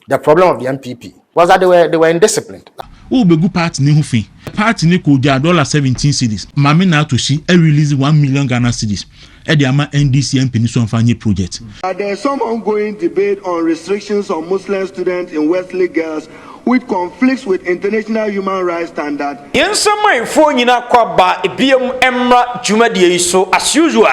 The problem of the NPP was that they were indisciplined. Who be good party ni hufi? Party ni ko dia $17 cedis. Mami na toshie release 1 million Ghana cedis. The NDC and Peninsula Fanye project. There is some ongoing debate on restrictions on Muslim students in Wesley Girls, which conflicts with international human rights standards. In some way, for Nina Kwaba, a BM Emra Jumadia so as usual.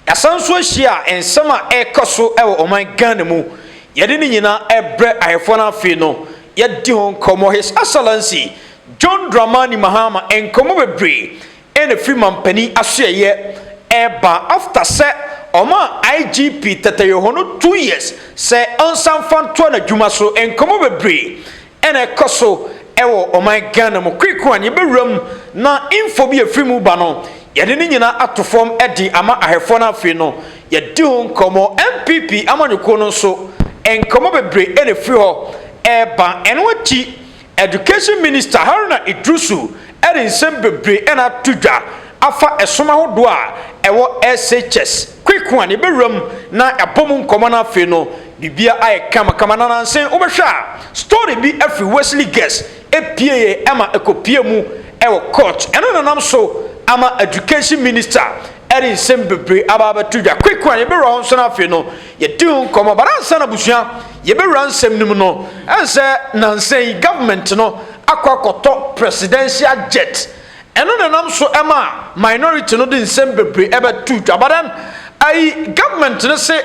As some share and summer air coso or my ganimu. Yadinina a bread I fona fino. Yet Dion Como His Excellency John Dramani Mahama and Como Bree and a Freeman Penny Ashe. Eba after set Oma IGP Tatayohono 2 years say Ansam Fantona Jumaso and Komobebre and a Koso Ewo Oma Ghana mo quick one room na info be a free mubano Yadinina at to form Eddie Ama Ahefona Fino Yadun Komo NPP Amanukono so and Komobebre and a free Eba and what Education Minister Haruna Idrusu Edin Sembebre and a Tuja afa esoma hodoa ewo SHS quick one e be room na abom komana fe no bibia ay kama na nansen obehwa story bi every Wesley guest epie ama ekopie mu ewo court eno nanam so ama education minister eri sembebre ababa tuja quick one e be ro so na fe no ye dun komo baransa na busua ye be ransem nim no ense nansen government no akwakoto presidential jet eno nanam so ema minority no din sembebre ebe tu abadan ai government no say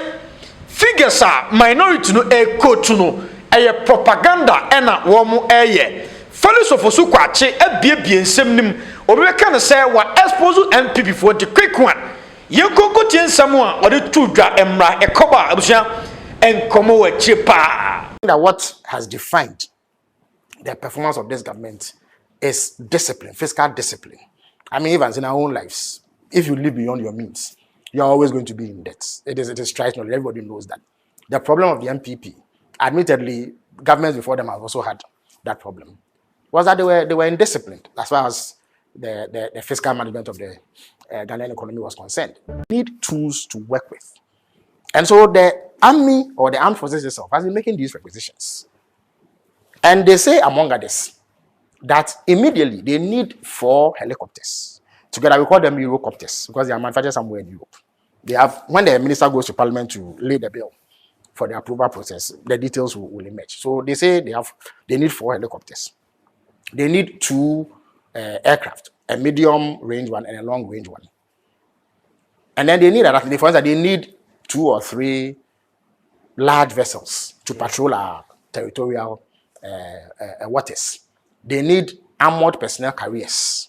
figures are minority no e quote no eye propaganda ena wo mu eye fellows of osu kwache ebiebie nsem nim obi be kan say wa expose NPP for the quick one ye gogo tie nsam a wo de tu dwa emra ekoba abusia enkomo wa chipa. That what has defined the performance of this government is discipline, fiscal discipline. I mean, even in our own lives, if you live beyond your means, you're always going to be in debt. It is traditional. Everybody knows that. The problem of the NPP, admittedly, governments before them have also had that problem, was that they were indisciplined as far as the fiscal management of the Ghanaian economy was concerned. They need tools to work with. And so the army or the armed forces itself has been making these requisitions. And they say, among others, that immediately they need 4 helicopters. Together we call them Eurocopters because they are manufactured somewhere in Europe. They have, when the minister goes to parliament to lay the bill for the approval process, the details will emerge. So they say they need 4 helicopters. They need 2 aircraft, a medium range one and a long range one. And then they need 2 or 3 large vessels to patrol our territorial waters. They need armored personnel carriers.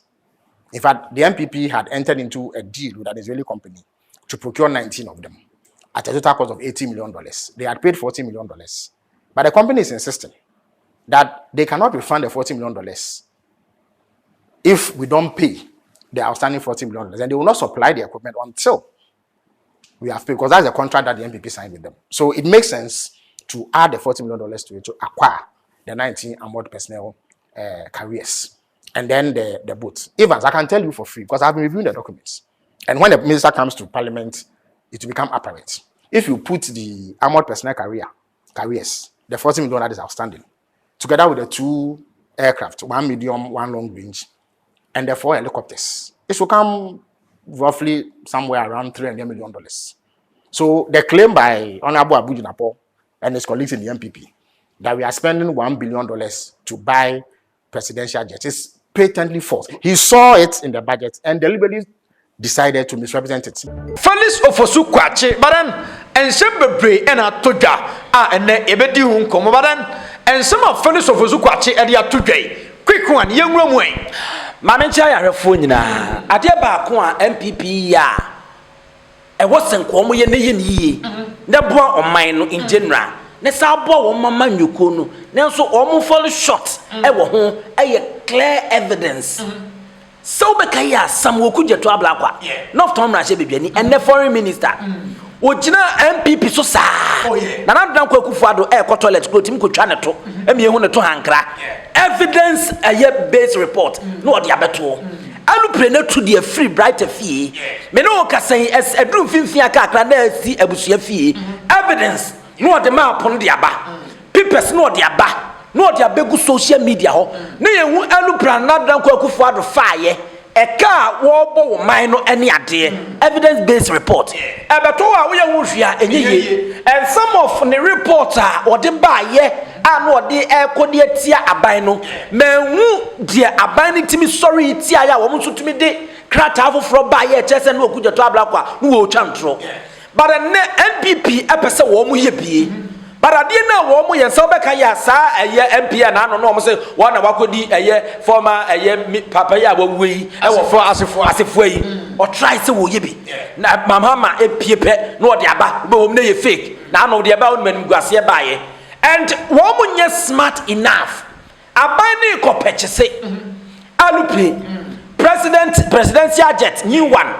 In fact, the NPP had entered into a deal with an Israeli company to procure 19 of them at a total cost of $80 million. They had paid $40 million. But the company is insisting that they cannot refund the $40 million if we don't pay the outstanding $40 million. And they will not supply the equipment until we have paid, because that's the contract that the NPP signed with them. So it makes sense to add the $40 million to it to acquire the 19 armored personnel carriers, and then the boats. Evans, I can tell you for free because I've been reviewing the documents. And when the minister comes to parliament, it will become apparent. If you put the armored personnel carriers, the $40 million that is outstanding, together with the 2 aircraft, 1 medium, 1 long range, and the 4 helicopters, it will come roughly somewhere around $300 million. So the claim by Honorable Abu Junapo and his colleagues in the NPP that we are spending $1 billion to buy presidential jets is patently false. He saw it in the budget and deliberately decided to misrepresent it. Fellows of osu kwache badan and sembebre and atoja and ebedi hun komo badan and some of fellows of osu kwache e dia todwai quick one yenwura mu en Mamencha yarefo nyina ade ba ko a NPP ya e wosenko mo ye ne ye niye ne boa oman no in general ne sa boa wo mama nyuko no ne so o fall short e wo ho e clear evidence so be kai ya sam wo kujeto abla kwa not tom ra she bebiani and the foreign minister ojina NPP so sa na na dan kwa kufuado e ko toilet ko tim ko twa ne to e me hu ne to hankra evidence a base report no odi abeto alupre na to the free bright fee me no ka say edrum finfin aka akra na si abusua fee evidence no odi map no de aba papers no de aba no de abegu social media ho na yehu alupran na dan ko akufo ado faaye eka wo bo wo man no ene ade evidence based report ebeto a wo yehu hwia enye and some of the reporter or the baaye ano de ekodi atia aban no mehu de aban ni timi sorry tia ya wo mso timi de krata afoforo baaye chese na okuja to ablakwa no wo twantro but the NPP epese wo mu ye bie but ade na wo mu ye so beka ya sa eye MP na no no mo se wo na wakodi eye former eye papa ya wo wi e wo for asefo yi o try se wo ye bi na Mahama epiepe na o de aba be wo mu na ye fake na no de aba wo manim guase baaye and wo mu nye smart enough abani ko purchase aluplane presidential jet new one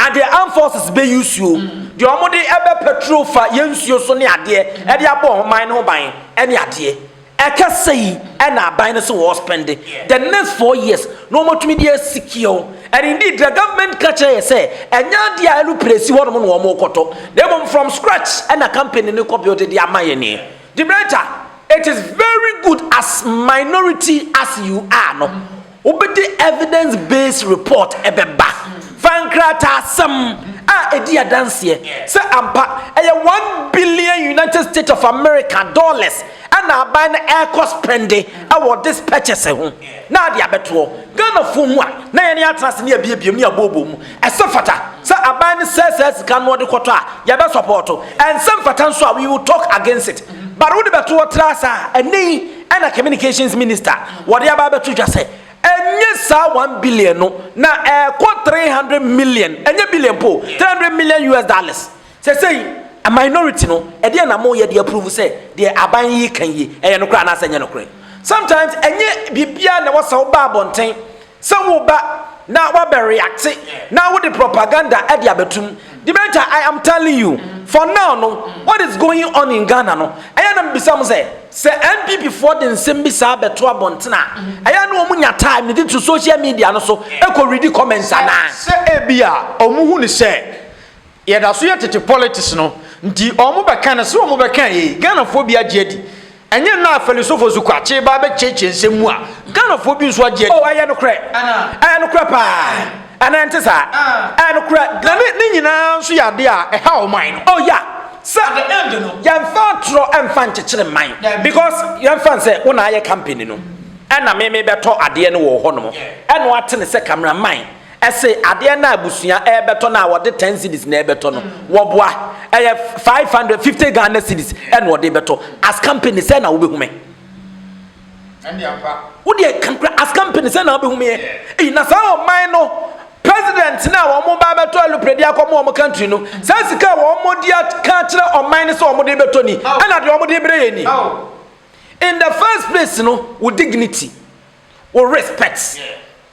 and the armed forces be use you the omode ebe petrol fa yensuo so ne ade e de abo man no ban ene ade e ka sei e na ban no so was spending the next 4 years no more to me dey secure and indeed the government catcher say enya dia elu presi wo no no mo koto they mom from scratch and a company ne copy the amaye ne the brother it is very good as minority as you are no obedi evidence based report ebeba fankrata sam a edi adanse se ampa eye 1 billion United States of America dollars and aban air cost spending award this purchase ho na dia beto Ghana fo mu a na ye ne atrase ne abiebiem ne abobom esofata se aban ses kan no de koto a ye be support and some fata so we will talk against it but we de beto trasa eni and a communications minister what dia ba beto twa say enye sa 1 billion no na 300 million enye billion po 300 million US dollars say a minority no e dey na mo ye dey approve say dey aban yi kan yi e no kra na say no kra sometimes enye bibia na wo saw ba bonten say wo ba na wa be react na wo the propaganda e dey abetum the matter I am telling you for now no what is going on in Ghana no aya na mbisa say NPP for the nsem bi sa beto abontena aya na omunya time need to social media no so e ko read comments ana se ebia omuhu ni se ye da so ye tete politics no nti omu beka na se omu beka ye Ghana fo bi agiedi enye na afalisofo su kwache ba be cheche nsemu a Ghana fo bi nso agiedi oh aya no kra pa ana ntesa aya no kra ni nyina nso ya de a e ha o man oh yeah sir at the end no yan fa tro en fa nchechire man because yan fa say una aye company no na me beto ade ne wo ho no ene wate ne se cameraman ese ade na abusua e beto na wode 10 cedis na e beto no wo boa e 550 Ghana cedis ene wode beto as company say na wo behume ande ampa wo de as company say na wo behume e na sa o man no president na wo mo ba beto alupredi akomo mo country no sasika wo mo dia ka kire o man so mo de beto ni na de mo de bere ni in the first place no with dignity with respect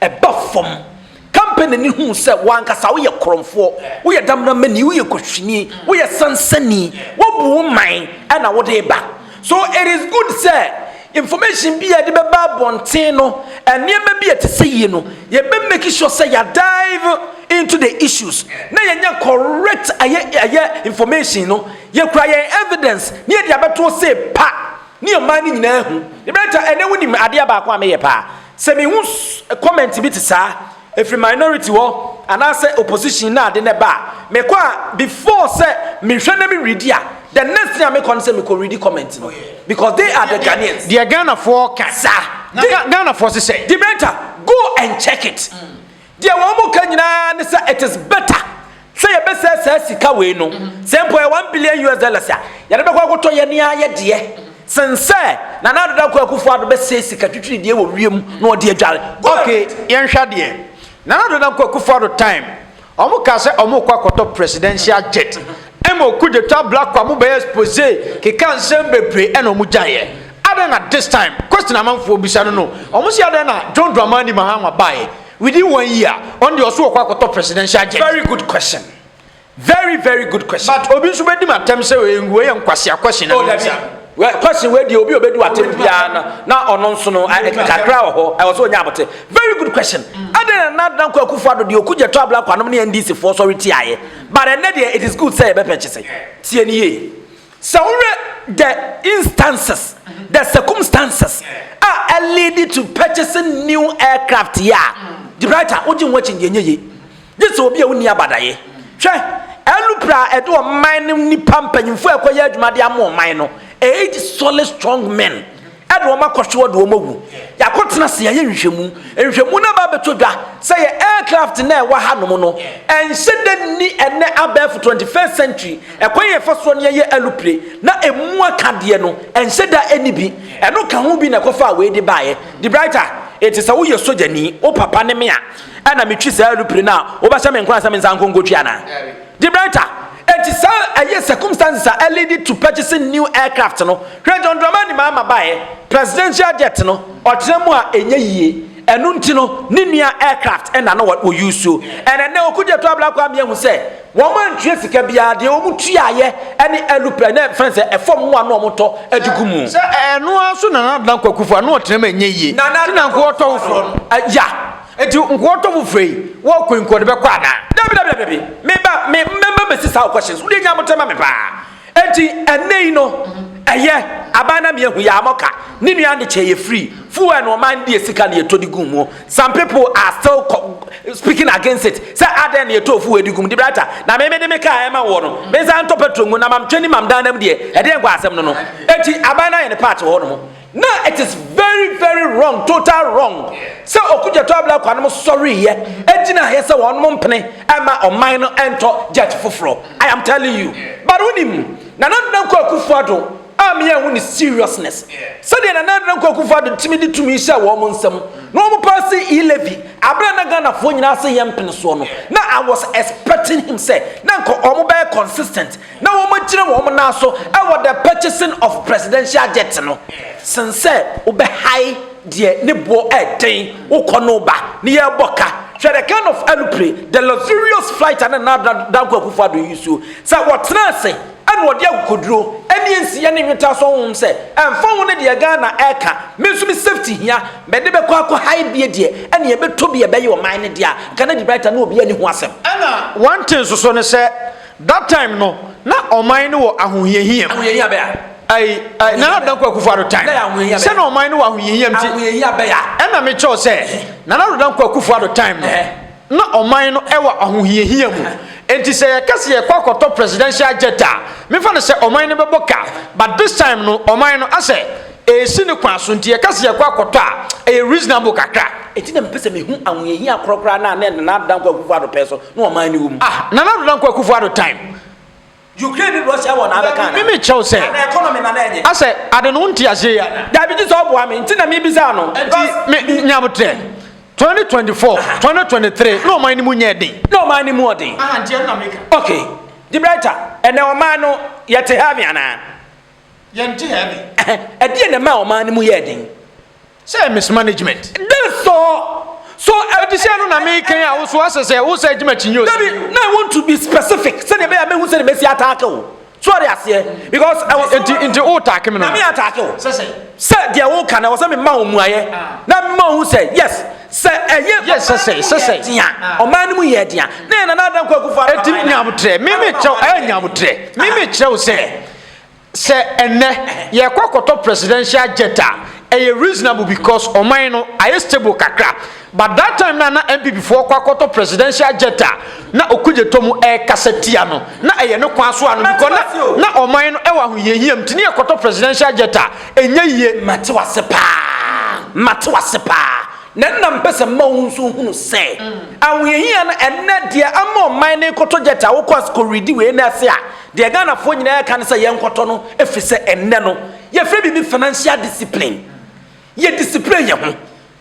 a buff from company ni hu se wankasa wo ye kromfo wo ye damna mani wo ye kohwini wo ye sansani wo bu man na wo de ba so it is good say information bi e de beba bonten no enema bi ete sey no ye be make sure say ya dive into the issues na ye nya correct aye information no ye kura ye evidence ne ye de abeto say pa ni o man ni nyina hu e beta ene woni ade aba kwa me ye pa se me hu comment bi te sa if minority wo ana say opposition na ade ne ba me kwa before say me hwe na me read ya the next thing I make on say me ko read comment no because they are the Ghanaians the Ghana for kasa Ghana for say the better go and check it the one mo kan nyina ne say it is better say ye be say sika we no say po 1 billion US dollars ya de be kwa to ye ne aye de sense na na do kwa kufu ado be say sika twitwi de wo wiem na ode adware okay yen hwa de na na do kwa kufu ado time omo ka say omo kwa koto presidential jet emo kuje to black kwa mo be expose ke kan sem bebre eno mo jaye ada na this time question amanfo bisa no omo si ada na John Dramani Mahama buy within 1 year on the also kwa koto presidential jet very good question very good question but obi so be di matem say we nkwase question na question we di obi obedi watem bia na ono nso no kakra ho I was onya abote very good question ada na dan kwa kufu ado de okuje to abla kwanom ne NDC for authority aye but then it is good say be purchase tie ni ye So the instances, the circumstances are leading to purchasing new aircraft. Yeah, the writer, what you watching? This will be a unia badaye. Elupra edo mining ni pampa nyimfo ekoya adwumade amo mine no solid strong men edo ma kwhwe do magu yakotena se ye nhwemu na ba betodwa say aircraft na ewa hanom no enhyede ni ene above 21st century ekoye faso ne ye elupre na emu akade no enhyeda enibi eno ka ho bi na kofa we di baaye the brighter it is a wo ye sojani o papa ne me a ana metwi sa elupre na wo ba sha me nkwa sa me nsanko ngodua na the brighter it is a circumstances are leading to purchasing new aircraft no John Dramani Mahama bae presidential jet no otremu a enye yie enu nti no nua aircraft and na what we use so and na okuje to abla kwa hu say wo man tue sika bia de wo mutuaye ene elupre na friends e form ho ano omoto adugumu se enu aso na na kwakufu ano otremu enye yie na nko oto wo ya eti nkoto wo free wo kwenko de be kwa da dabi me sisa questions we nya motema me pa enti enei no eye abana me hu ya amoka ni nua de che ye free fu and man de sika na etodi gumu some people are still speaking against it say aden na eto fu edigum di brata na me de me ka e ma wo no me san to petrongu na mam twani mam dan nam de ede ngwa asem no enti abana ye ne part wo no no, it is very, very wrong, total wrong. So, okuja to abla kwa no sorry here. Ejina here say one monpene ama o mine ento jet foforo. I am telling you. But unim na na ko akufuado am here woni seriousness. So dey na ko akufuado timidi tumi hia wo mo nsam. No mo pass e-levy. Abra na Ghana fo nyina say yempene so no. Na I was expecting him say na ko o mo be consistent. Na wo mo kire wo mo na so e the purchasing of presidential jet no. Since ube high dear nibo den ukono ba ni ye boka share the kind of elupre the luxurious flight and another dan ko kufa do yusu say what say and what dia koduro eni ensi ya ne nweta so hom say emfa won de Ghana eka me so me safety hia me de be kwa high bie de ene ye beto bie be ye o mine dia kana di brighter na obi ani ho asem ana one thing so ne say that time no na o mine wo ahohiahia be na dan kwa kufu ado time se na o mine wo ahohiahia mti ahohiahia be ya ena me cho say na dan kwa kufu ado time no na o mine no ewa ahohiahia mu enti say yakase ye kwa koto presidential jet me fa no say o mine be boka but this time no o mine no ase esi ne kwa so nti yakase ye kwa koto a reasonable kakra eti na mpese me hu ahohiahia akrokra na dan kwa kufu ado peso na o mine wo mu na dan kwa kufu ado time Ukraine Russia won Abekana. Me chow say. Na economy na enye. I say I don't want to say ya. Da bi so bo am nti na me bisa no. Me nyamotre. 2024, 2023. No man ni mu nye den. No man ni mu odin. Nti na make. Okay. The brighter. And o man no yete have ana. Yente have. E die na ma o man ni mu ye den. Say mismanagement. That's so I say no na me kan ya so asese wo say jima chinyo. Now I want to be specific. Say the be me hu say the be attack o. Sorry ase because I was into all attack me no. Na me attack o. Say dia wo kan na was me ma o mu aye. Na me ma hu say yes. Say yes say. O man mu ye dia. Na dan kwa kufa. Eti nyamutre. Me chew nyamutre. Me chew say enne ye kwakoto presidential jet a reasonable because o mine no aye stable kakra. But that time na NPP for kwakoto presidential jet na okuje tomu kasetia no na eye no kwa so anu because na o mine no ewa hoyehia mtini ekoto presidential jet enye yie mate wase pa na mpese ma unso hunu se ahoyehia na enne de ama o mine ekoto jet wo kwa ko ready we na se a de Ghana fo nyina ka ne se ye nkoto no efise enne no ye free bi financial discipline ye discipline ye ho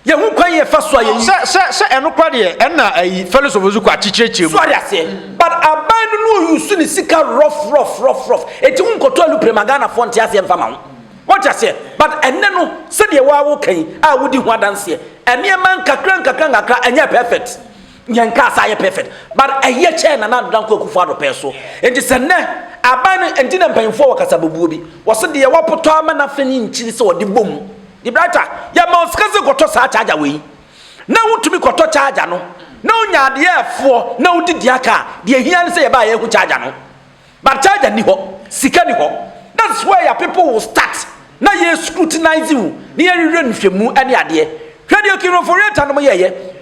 ye hu kwan ye fa so ayi se eno kwa de na ayi fellows of ozuku achichirechim so ase but aban no use ni sika rough eti hu nkoto alu premagana fo ntia se mfa ma ho what you say but enne no se de wa wo kan a wodi hu adanse ene man kakra anya perfect nyanka sa ye perfect but eye che na dan ko kufu ado peso enti se ne aban enti na mpanfo wo kasabubu bi wo se de wa poto ama na fani nchiri se wo de bom the brighter ya ma skaze koto sa charger we na wutumi koto charger no na onya ade efo na wudi diaka de ehia ne se ye ba ye hu charger no but charger ni ho sika ni ho that's where your people will start. Now you scrutinize you. Near you shemu any idea. Should you kill for it and me?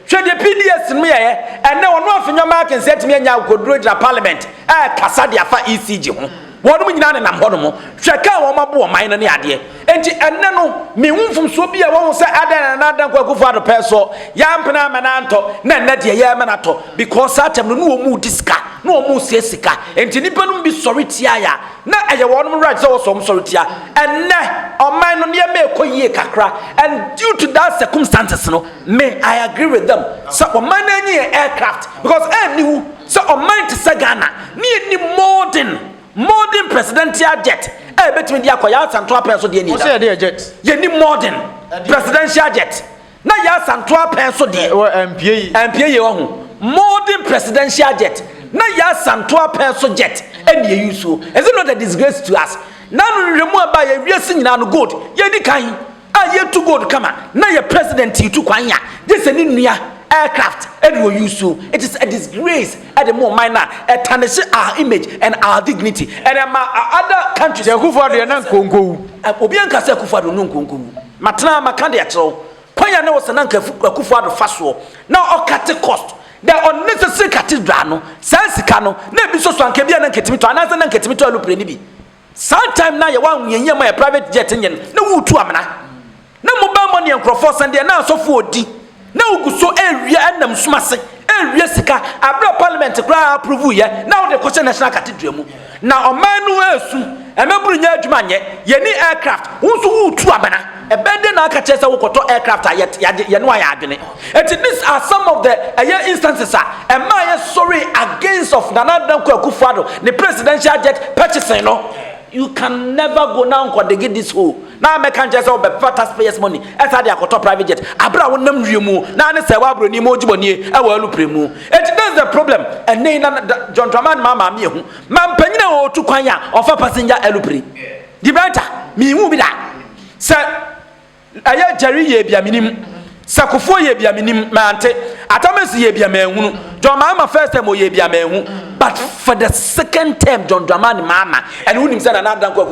Should you PDS me? And now one of your mark and said to me now could do it in parliament. Casadia for ECG. What do we know in Amhonomo? Shaka or my boy, mine any idea. And no, me from Sobia won't say another go for the peso. Yampana mananto, Nadia Yamanato, because such a no more disca, no more sesica, and Tinipan be sorry tiaya. Na I want to write so some sorry tia, and na on mine on near me koye kakra, and due to that circumstances, no, may I agree with them. So on mine aircraft, because I knew so on mine to Sagana, need modern presidential jet. Between the Akoya and Twelve so dear. Say dear jet. You need modern presidential jet. Now yes and 12 so dear. MPA modern presidential jet. Now yes and 12 so jet. And you use so. Is it not a disgrace to us? Now we remove by a real thing now good. Ye kind. Yet to go to come on. Now your president you took one ya. This is in near aircraft and we use to. It is a disgrace at the more minor tarnish our image and our dignity and other countries who for the Nankongo Obianka se Kufado Nunkunku Matana Makandiato Poya no was an uncle Kufado Faso now all cut the cost the unnecessary cathedral Sansicano never so swan can be an anketimito another anketimito luprenibi sometime now you want me my private jet engine no to amana no mobile money and crofos and they are now so 4D. Now go so area and them smashing area sika abra parliament kra approve ye now the question national cathedral now omanu esu emeburu nya adwuma nye ye ni aircraft unso utu abana e bede na aka chese wokoto aircraft ye no ya adwene and these are some of the instances am I sorry against of Nana Danko Akufo-Addo the presidential jet purchasing no. You can never go now and get this hole. Now I can't just be taxpayers' money. As I got top private jet. Abra will name you. Now I say, "Wabro ni moji boni." I will look premu. That's the problem. And then John Draman Mama me who man penina o tu kwanya of a passenger elupri. The writer me who be that. Sir, I Jerry ye be a minim. Sakufo ye be a minim mante. Atames ye be a man. John Mama first time ye be a man. But for the second term, John Dramani Mama, and who himself another Uncle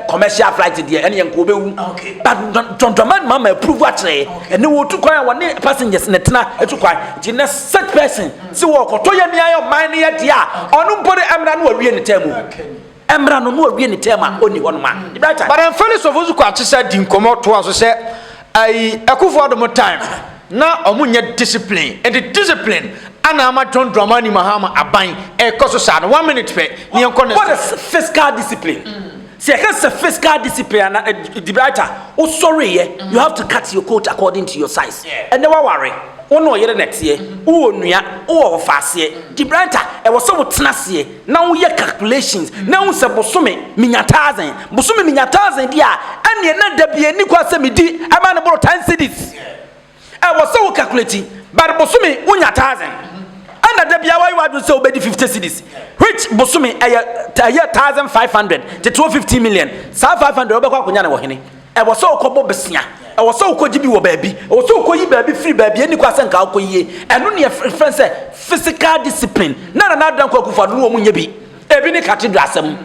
commercial flight there, and young Kobe. But John Dramani Mama approved what say, and they will to cry one passengers in the Tana to cry. Gina such person, so walk or Toya Mia, mine yet, ya, or nobody Amran will be in the term. Amran will be in the term, only one man. But I'm fairly so who said, didn't come out to us, say, I Akufo-Addo more time. Now, Omunya discipline, and the discipline. Anama John Dramani Mahama Abain Kososan 1 minute pay. What is fiscal discipline? See, I can't say fiscal discipline the writer. Oh sorry, you have to cut your coat according to your size. And never worry. Oh no, year next year. Oh nuya, oh fast year. The writer, I was so tenacity. Now we calculations. Now se bosume minyatazen. Bosume minyatazen dia. And ye na debi ni kwa se midi. Amana bro 10 cities. I was so calculating. But bosume unyatazen. And the Biawa would say obey 50 cities, which Bosumi a year 1,500 to 250 million. 500 over Kunyana Wahini. I was so Kobo Bessia. I was so Kojibi baby. I was so Koyi baby free baby. Any question Kaukoye. And only a friend said physical discipline. None another Koku for no Munyabi. Ebini Cathedral Assem.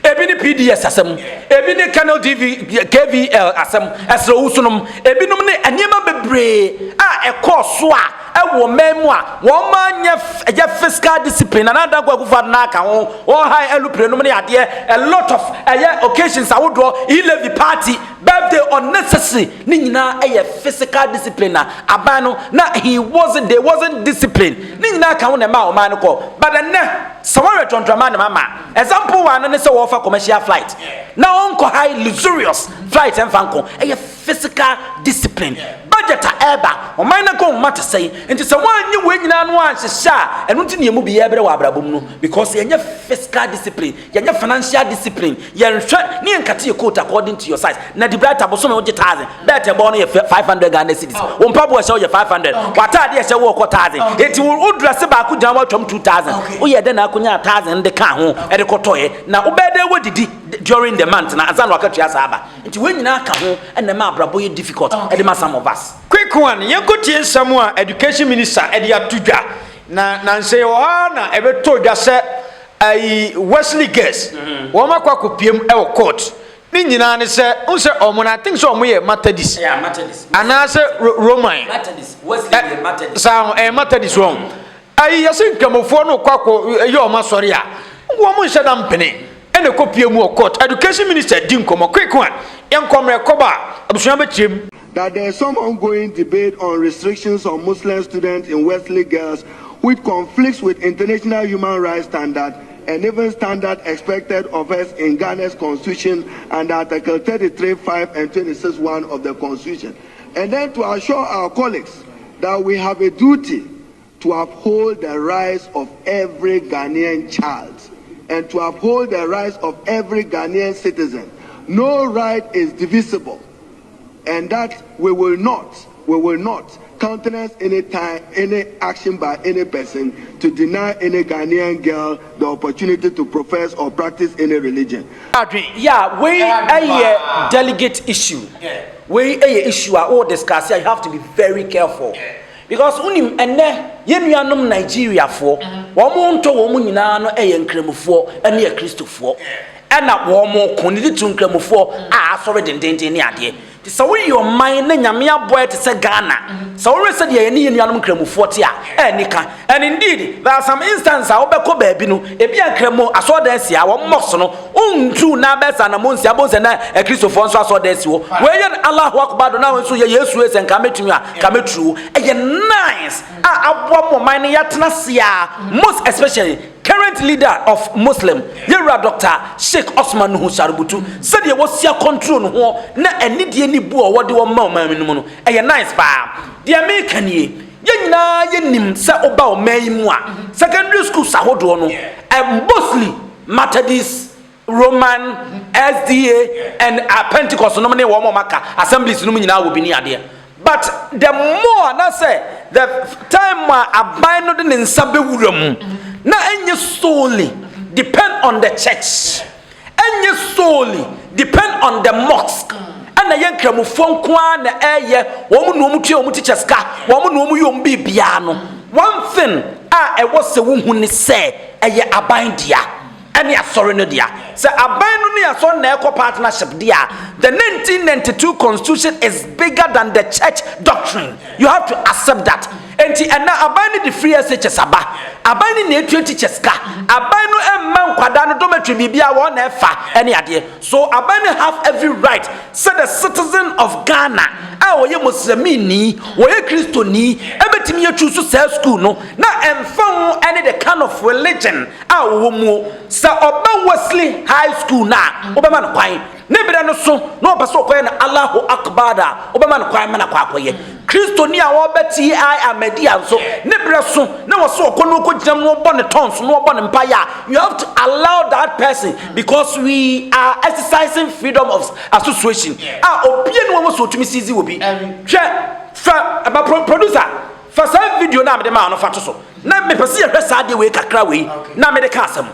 Ebini PDS Assem. Ebini Canal TV KVL Assem. As Rosunum. Ebinum and Yama Bebre. A course swa. A memoir, one man, ya fiscal discipline, another go for Naka, or high eluprenomy idea, a lot of occasions I would draw, he left the party, birthday unnecessary, Nina, a physical discipline, Abano, now he wasn't, there wasn't discipline, Nina count a manco, but then somewhere John Dramani Mama, example one and so offer commercial flight. Now uncle high luxurious flight and fanco, a physical discipline. Budget eba o man na go matter say nti someone you we nyina no an sha enu nti ne mu bi ebere wa abrabom no because yenye fiscal discipline yenye financial discipline yenhwe ne nkate ye quote according to your size na the bright aboso me oje 1000 bet e bo no ye 500 Ghana cedis wo mpabo ye 500 watade ye wo ko 1000 enti wo dress ba ku jan wa twom 2000 wo ye de na akunya 1000 de ka ho e de kotoye na obede wodidi during the month na azan wakatua saba nti we nyina ka ho na ma abrabo ye difficult e de ma some of us. Quick one, Yankotian Samoa, education minister, Edia Tuja. Na say, oh, na ever told us, Wesley guest woma kwa kopiem e court ni nyina ne se unse omona think so omo ye Methodist ana se Roman Wesley Methodist sa Methodist won yasin kamofo no kwako ye oma sori a wo mo nhye da mpene ene kopiem o court education minister din komo quick one enkomre koba abusua betrem that there is some ongoing debate on restrictions on Muslim students in Wesley girls which conflicts with international human rights standards and even standard expected of us in Ghana's constitution under Article 33(5) and 26(1) of the constitution. And then to assure our colleagues that we have a duty to uphold the rights of every Ghanaian child and to uphold the rights of every Ghanaian citizen. No right is divisible, and that we will not countenance any action by any person to deny any Ghanaian girl the opportunity to profess or practice any religion. Yeah, we a delegate issue. We a issue all discuss. You have to be very careful. Because unim ene yenuanom Nigeria for womo nto womo nyina no eye nkremufo ene Christofo ena womo konidi tu nkremufo a asore dendenden ni ade so we your mind na nyame aboy te se Ghana so we said ye ne yenuanom nkremufo te a enika and indeed there are some instances a obekọ baabi no ebi ankremo asodansi a wo mos no untu na besa na monsi abonse na Christofo nso asodansi wo we ye Allahu akbar na nso ye Yesu ese nka metumi a ka metru eye nice abo mo mind yatena sia most especially current leader of Muslim Yera Dr. Sheikh Osman Nuhu Sharubutu said ye was sia control no ho na enidie ni bu o wode wo ma no no eye nice pa the American ye nyina ye nim se oba o man mu a secondary school sahodo no mostly Methodist, Roman, SDA and Pentecost no me wo maka assemblies no nyina wo bi ni ade. But the more na say the time aban no de nsa be wuram na enye solely depend on the church, enye solely depend on the mosque. Na yen kramufo nko a na eye wo mu no mu tue wo mu teachers ka wo mu no mu yom bibia no one thing e was se wo hu ni se eye aban dia ene asore no dia se aban no ne asore na eco partnership dia the 1992 constitution is bigger than the church doctrine. You have to accept that. Enti na aban ni the free SHS aba aban ni na etu teachers ka aban no emma nkwada no dormitory bibia wo na efa ene ade so aban have every right say the citizen of Ghana a wo ye muslimini wo ye kristoni ebetimi ye choose say school no na emfa ene the kind of religion a wo mu say oba Wesley high school na obema no kwan nebere no so no obaso kwan na Allahu akbar da obema no kwan na kwa akoye kristoni a wo beti Media so nebere so na wo so okono ko gyam no bo ne tons no bo ne mpaya you have to allow that person because we are exercising freedom of association obie no wo so tumi sizi obi hwe fa aba producer fa sa video na me de ma no fa to so na me pese ye hwe sa de we kakra we na me de ka asem.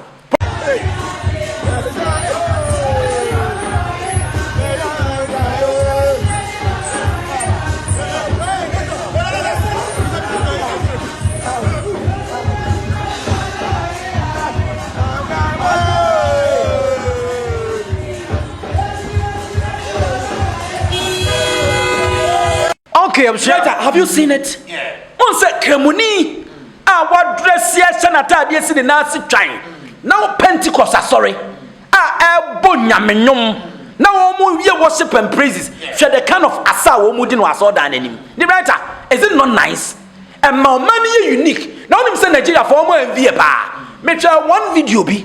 Okay, have you seen it? Yeah. On se kremuni what dress here sanata dey see the nasi twan. Now Pentecost sorry. Bonyamenyom. Now omo we worship and praises. Share the kind of asa omo di no aso dan anim. The writer, is it not nice? And my money unique. Now them say Nigeria for omo envy pa. Me try one video bi.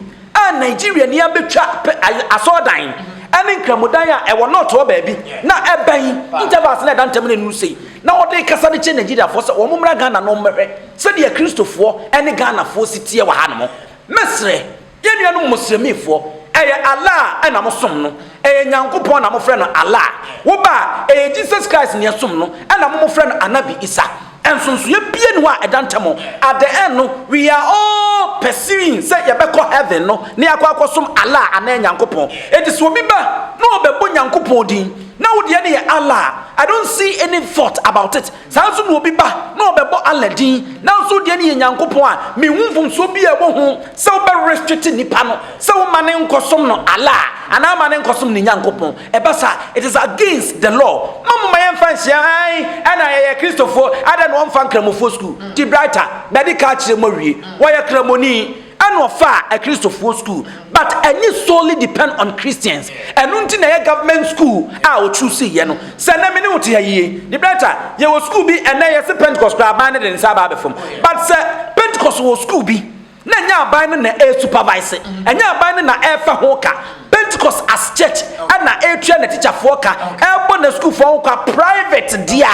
Nigeria ni abetwa aso dan. Any Kramudaya, I will not to baby. Now, a bang, intervals let them no say. Now, they Cassandra Nigeria for so Omura Ghana no mere. Said the Christopher, any Ghana for city of Hanamo. Mesre, Yenu Muslimi for Allah and Amosumno, a young coupon, I'm a friend of Allah. Woba, a Jesus Christ near Sumno, and I'm a friend Anabi Isa. And since you be at Dantamo, at the end, we are all pursuing, say, you better heaven, no, near Quacosum Allah and then Yankopon. It is Wobiba, no, but Bunyankopodin. Now, the Allah. I don't see any thought about it. Sanso no bi ba na obebo aladin. Now so de ne Nyankopon a me hunfum so bi e wo ho se wo be restrict nipa no. Se wo mane nkosom no Allah. Ana mane nkosom ni Nyankopon. Ebasa it is against the law. Mama my fancy ai ana ye Christopher ada no mfa nkramofo school. Di brighter medical chire mo wie. Wo ye kramoni and offer a Christopher school, but any solely depend on Christians. And until a government school, I will choose you know. Send them in the better. You will school be and they say Pentecost abandoned in Sabbath from. But sir, Pentecost will school be. Nanya binding the air supervisor, and ya binding the air for Hoka. Pentecost as church, and the air train teacher for Hoka, airborne the school for Hoka private dear.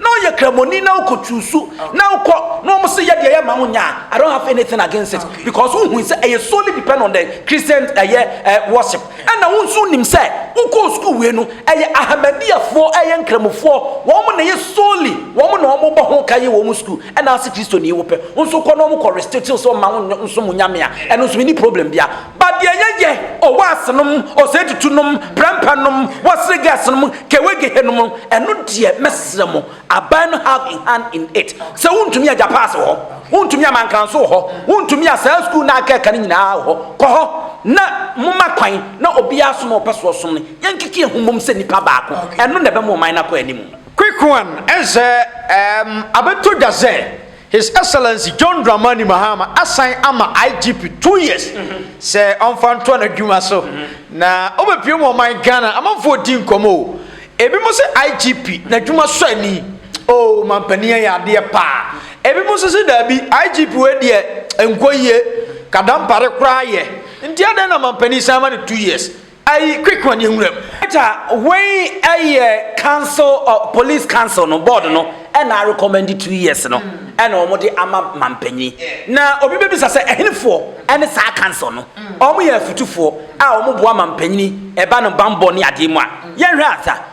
No, you cramoni now could choose now. No, say ya mamunya. I don't have anything against it because who say I solely depend on the Christian worship. And I won't soon him say, who go school we no Ahmadiyya for a cramo for woman solely woman no more kaye woman school and I see Christo ni wope. Unso kono ko restriction so mamun unso munyamia and unso many problem bia. But ye or wasanum or say to tunum prampanum what's the gas kewege henum and no dear mesamo. Aban have in hand in it. So won't to me a japas ho, won't to me a man can so ho, won't to me a sales school na can now ho, na mumma quine, no obia sumo passo sumni, yankee whom send nipa back, and no never more minor anymore. Quick one, as Abeto Daze, His Excellency John Dramani Mahama assign ama IGP 2 years. Say on fan 200 Juma so. Na over Pimo my Ghana, I'm on 14 komo. Ebi mo se IGP na Juma so ni. Oh, mampania ya de pa. Ebi mo se dabi IGP we de enkoye kadampare kra ye. Nti ade na mampani sama 2 years. I quick one yunrem. Eta when a council or police council no board no and I recommend 2 years no. And omode ama mampani. Na obi be bisa se ehinfo ene sa council no. Omo ye futufo a omo boa mampani e ba no bambo ne ade mu a. Ye hwe asa.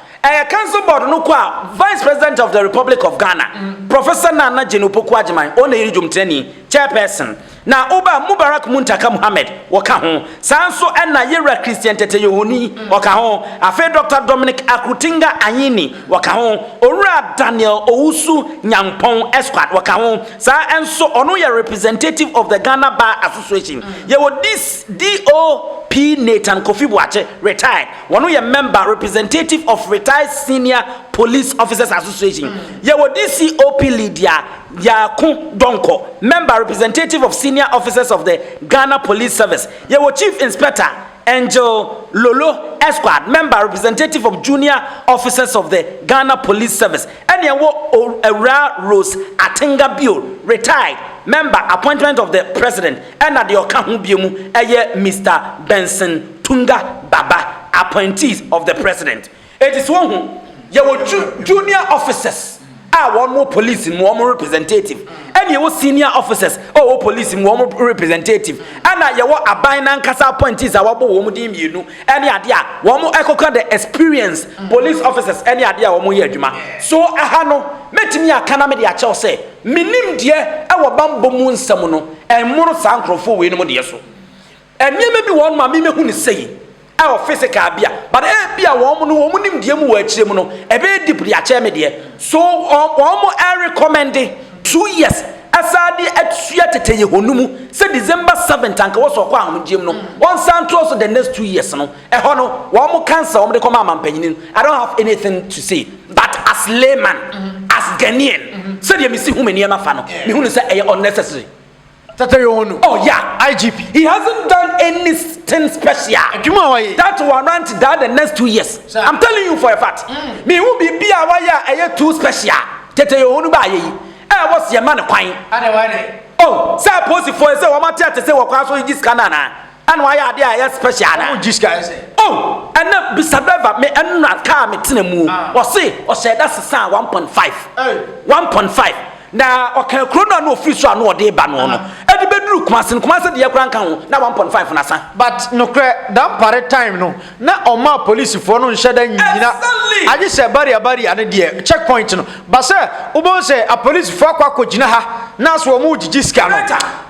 Council board no kwa Vice President of the Republic of Ghana, Professor Nana Jenupoku Ajiman, one ejum training chairperson. Na Oba Mubarak Muntaka Muhammad waka ho. Sanso na Yera Christian Tete Yohoni waka ho. Afe Dr. Dominic Akutinga Anyini waka ho. Ora Daniel Owusu Nyampong Esquad waka ho. Sa enso ono ye representative of the Ghana Bar Association. Ye wo this DOP Nathan Kofi Boache retired. One ye member representative of retired senior police officers association. Ye wo DCOP Lydia Yakun Donko, member representative of senior officers of the Ghana Police Service. Ye wo chief inspector Angel Lolo Esquad, member representative of junior officers of the Ghana Police Service. And ye wo Era Rose Atinga Bio, retired, member appointment of the president. And at the Okahu Biemu, Mr. Benson Tunga Baba, appointees of the president. It is one who ye wo junior officers. One more police in one more representative, and you senior officers, oh police in one more representative, and you want a binary casa appointees. I want one more you know, any idea, one more echo the experience police officers, any idea, one more year, so I have met me a canamedy at your say, minim dear, our bamboo moon samono, and more sancro for we no dear so, and maybe one mammy who is saying. Our physical beer, but be a woman who woman dear muno, a very deeply a chairman. So, I recommend 2 years. As I did at Suete Honumu, said December 7th, and also Quam Jim. One Santos the next 2 years. No, a honor, one more cancer on the command penny. I don't have anything to say, but as layman, as Ghanaian, said you see whom in Yamafano, who say unnecessary. Oh yeah, IGP. He hasn't done anything special. That will run to that the next 2 years. I'm telling you for a fact. Me will be a too special. Tete you buy ye. What's your man quine? Oh, suppose for say what matter to say what class we just canana. And why are they special? Oh, and then beside me and not car me tinemu. Or say that's a sound 1.5. 1.5. Na okay krona no official no dey ba no no e de bedru kumase de yakran kan na 1.5 na sa but no kre that part time no na oma police for no nheda nyina aje se bari ane de checkpoint no ba se ubo se a police for akwa kogina ha na so mu gigi ska no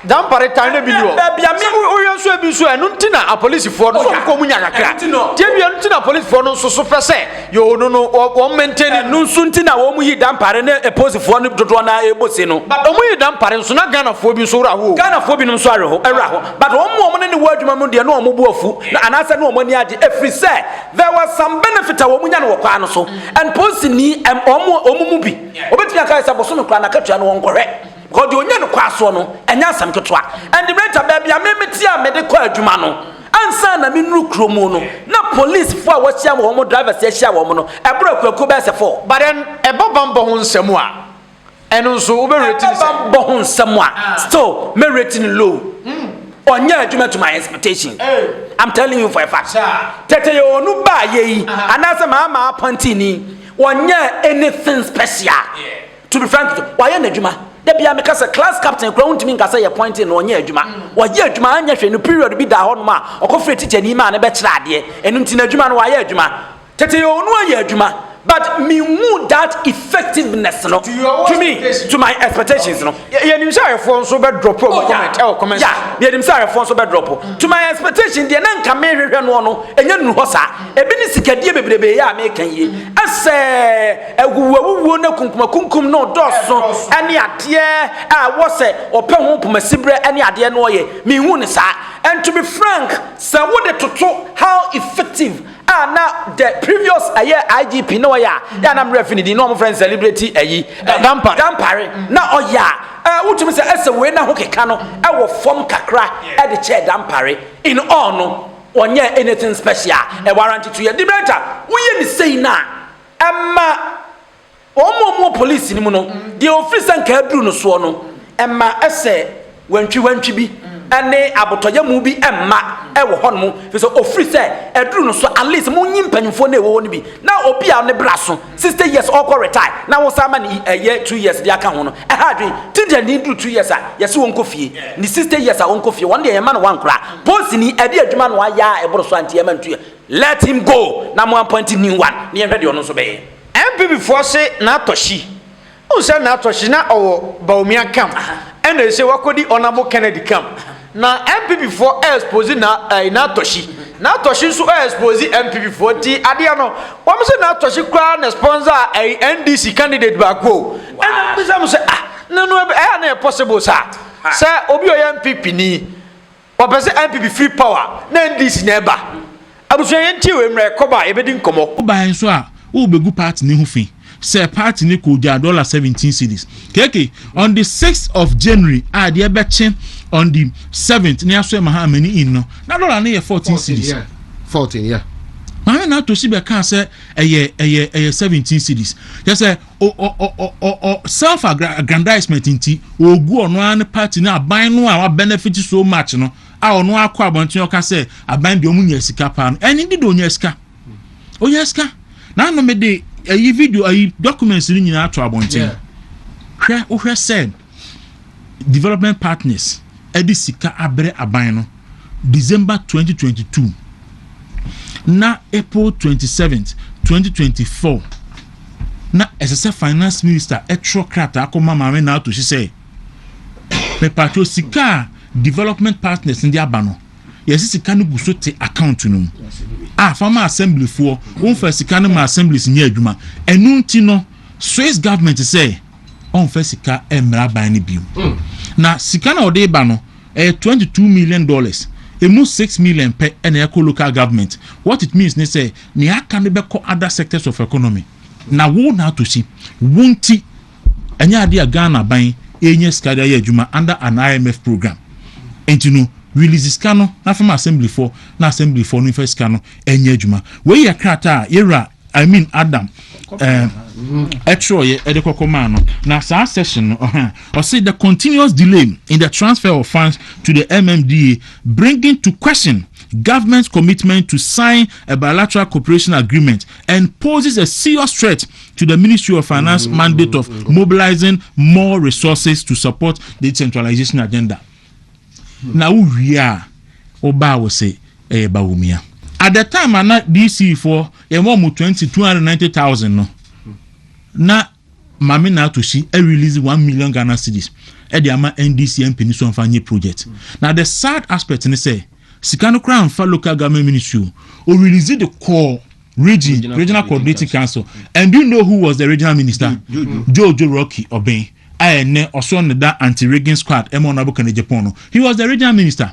dampare tan na bi no bia me oyo so bi so enu ntina a police for no so ko mu nya kakra tie bia ntina police for no so pese yo no o maintain no so ntina wo mu yi dampare na police for no dodo na ebosi no but o mu yi dampare so na Ghana for bi so ra ho Ghana for bi no so ara ho but o mu ne wo adwuma mu de no o mu bu afu na anasa no o mu ni ade every say there was some benefit a wo mu nya no kwa no so and police ni o mu bi obetumi aka say boso no kra na katua no won kɔhwɛ because the onya no kwaso no enya asam ketwa and the rate baby a memeti a me de kɔ adwuma no ansa na me nuru kromo no na police fo a wɔhyia wo drivers hyia wo no ebro kwaku be se fo but then ebobambo ho nsɛm a ɛno nso wo be rating ebobambo ho nsɛm a still me rating low onya adwuma to my expectation I'm telling you for a fact tete yo no ba ye anasa Mahama appointee ni onya anything special to be frank why na adwuma da bia me kasa class captain kura untimi nkasa ye point no onye adwuma waye adwuma anya hwe no period bi da ho no ma okofre teacher ni ma na be kira ade enu ntina adwuma no waye adwuma tete yo no aye adwuma but me who that effectiveness no to me to my expectations no ye nim say for so be drop comment yeah ye nim say for so be drop to my expectation de na nka me hwehwe no enya nu ho sa ebi ni sikadie bebrebe ya me kan ye ase aguwuwu na kunkum no doso ene ade a wo se ope ho pomasibre ene ade no ye me hu ni sa and to be frank say wo de toto how effective na the previous IGP no ya na refinidi no mo friend celebrity dampare na oya wutumi say ese we na ho keka no e wo form kakra e de chair dampare in all no onye anything special e warranty to ye the better we ye ni say na emma omo police ni mu no the officer nka aduru no so no emma ese wantwi bi ene abotoya mu bi emma e wo ho no fi so ofri say eduru no so at least mu nyi mpanyimfo na ewo no bi na obi a ne braso 60 years all retire na wo sama ni year 2 years dia ka ho no e ha dwen tinja ni do 2 years a yesi won kofie ni 60 years a won kofie won de yema no wan kra post ni e de adwuma no aya e bro so anti yema ntu let him go na mo appoint new one ni ehwe de ono so be MPP for say na toshie o say na toshie na owo baumia camp and they say wakodi honorable Kennedy camp na MPP for expose na toshie so expose MPP for ti ade no wọ́n say na toshie kra na sponsor NDC candidate back go and some say no na possible sir say obi o MPP ni o be say MPP free power na NDC na eba abuso yen ti we mre koba e be di nkomo oban so a wo begu party ni hu fi say party ni ko ja $17 cedis keke on the 6th of January they be chen on the 7th ni aso Mahama ni in no na dollar na 14 cedis 14 yeah Mahama na to si be kan say 17 cedis just say self aggrandizement nti ogu ono an party na aban no a benefit so much no a ono akwa abontin o ka say aban de omunya sika pa no eni di do onya sika onya sika na no me de ayi video ayi documents ni nyina ato abonten hwe said development partners edisika abre aban no December 2022 na April 27th 2024 na SSF finance minister etro krata akoma mame na to she say me patro sika development partners ndi abano yes sika no gusote account no farmer assembly for one first sika no assemblies nya adwuma enu nti no Swiss government say on first sika emra ban ni biu na sika na ode ba no $22 million emu $6 million per eco local government. What it means, they say, ni aka ne beko other sectors of economy. Na wo na to see, wonti enya ade Ghana ban enye skada ye adwuma under an IMF program. Enti no release skano na from assembly for no first skano enye adwuma. We ya krata era Adam etro ye edekokoma no na sa session or say the continuous delay in the transfer of funds to the MMDA bringing to question government's commitment to sign a bilateral cooperation agreement and poses a serious threat to the Ministry of Finance mandate of mobilizing more resources to support the decentralization agenda. Now we are oba will say bawumia. At the time DC for a more 290,000 no. Na Mahama na toshie release 1 million Ghana cedis e dey ama NDC MP ni so amfanye project. Now the sad aspect in say Sikano Crown for local government ministry or release the core regional coordinating council. And do you know who was the regional minister? Jojo Rocky Obey. I ne also that anti-rigging squad Ken Agyapong Naa. He was the regional minister.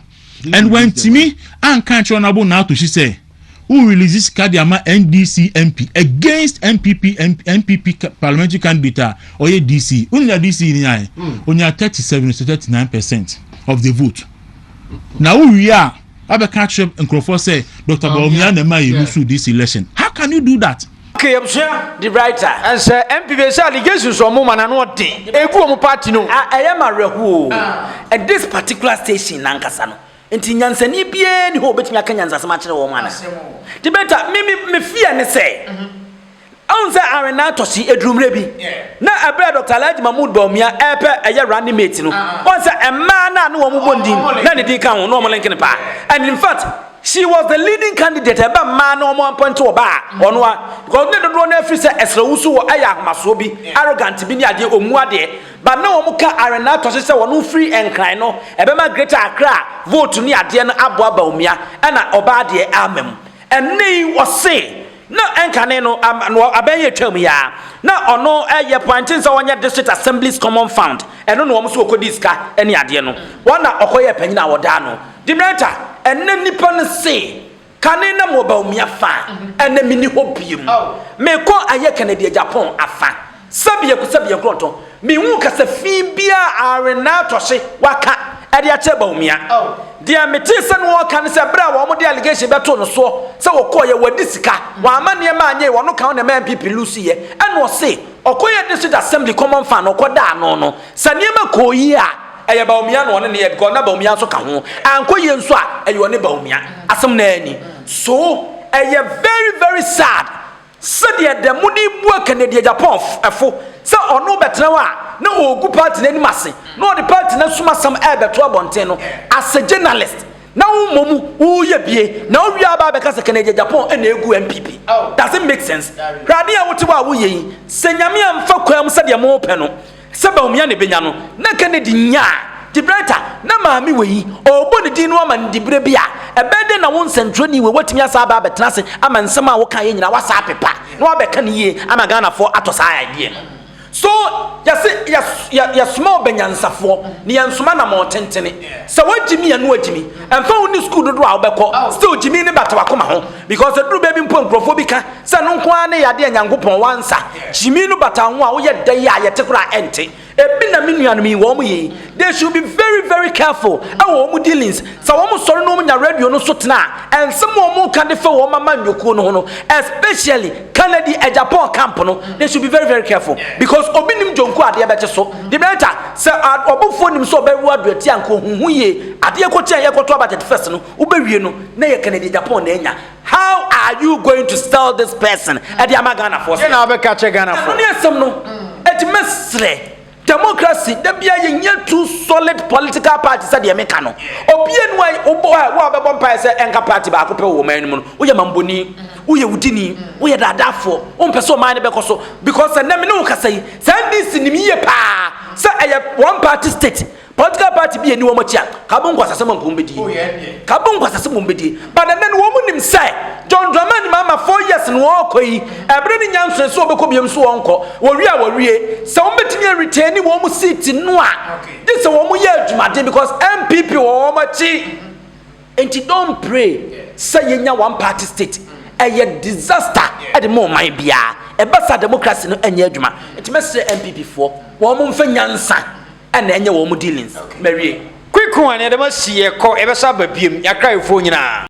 And when Timmy and Kancho Nabo now to she say who releases Kadiama NDC MP against NPP parliamentary candidate or DC. Only DC in only 37 to 39% of the vote. Now we are I catch up and Crawford say Dr. Bawumia Nema use this election. How can you do that? Okay, I'm sure the writer and say MPP say allegations on mum and not thing. Eku party no. I am a rehu at this particular station Nankasano. Enti nyansani bie ni ho betimi aka nyansa sama kire wo mana the better me fear ne say onse arena toshie edrumre bi na abra Dr. Alhaji Mahmood Bawumia epe eye running mate no onse emma na wo mo bondin na ne din kan ho no mo link ne pa and in fact she was the leading candidate eba ma na omo point oba ono a because ne do na free say esrawusu wo aya ahmaso bi arrogant bi ni ade omu ade but na omo ka arena toshie say wonu free enkran no ebe ma Greater Accra vote ni ade no abo Bawumia na oba ade amem enne wo say no enkane no abenye twam ya na ono eye pointing say wonya district assemblies common fund eno no omo so okodi ska ene ade no wana okoye panyina woda no dibreta enne nipa no say kane na mo Bawumia fa ene mini hobiem me ko aye Ken Agyapong afa sabie kronto me hu kasa fi bia arena toshie waka ade ache Bawumia dia meti se no kan se bra wo mo de allegation beto no so se wo koye wadi sika wa amane ma anye wo no kan na MPP lucy ye ene wo se okoye district assembly common fund okoda no sane ma koyi a eye Bawumia no ne ye because na Bawumia so ka ho ankoye nso a eye one Bawumia asem na ani so eye very very sad said the mudi bu Ken Agyapong efo so ono betra wa na ogu party na animase no the party na suma sam beto abonten no as a journalist na umomu uye bie na owi aba be kasa Ken Agyapong na egu MPP does it make sense rade a wote wa wo yi senyame amfa kwam se de mo pe no se Bawumia ne benya no na Kennedy nya Dibreta na maami weyi obo ne din no ama ndibre bia ebede na won sentro ni we watimi asa ba betena se ama nsem a wo kan ye nyina wasa pepa na wa beka ne ye ama Ghana for atosa idea so ya small benyansafo ni yansoma na mo tentene se wajimi ya no wajimi emfa woni school dodo a obekọ still jimi ne bata wakoma ho because eduru baby mpo nkrofo bi ka se no nko ane yade nyankopon wansa jimi no bata ho a wo ye dan ya yetekura ente ebi na minuanu mi wo mo ye they should be very very careful awo mo dealings so wo mo sori no mo nya radio no so tena ensem wo mo kan de fe wo mama nyoku no no especially Ken Agyapong camp no they should be very very careful because obinim jonku ade be che so the better say obofo nim so be wo aduati anko huhu ye ade ekotia ye koto about the first no wo be wie no na ye Ken Agyapong na enya how are you going to sell this person at the Ghana force na be catch Ghana for no yesem no et mesre democracy there be a two solid political parties at the Americano. Obien why obo be bompa say enka party ba ko pe wo man mu wo ye mamboni wo ye wudini wo ye dadafo wo mpeso man be koso because na me no kasai sandis ni miye pa say one party state political party be any wo machia kabon kwasase mankom bedi kabon kwasase mom bedi but then wo mu nim say John Dramani mama 4 years no okoyi ebre ni nyanso so obekọ biem so wonko wo wie so wo betimi retain wo mu seat no a this wo mu ye adwumade because MPP wo machi and don't pray say yenya one party state a disaster at the moment my bia e basa democracy no enya adwuma it mess MPP for wo mu mfa nyansa and enya wo mu dealings marie quick one e dem sie ko e besa ba biem yakra efo nyina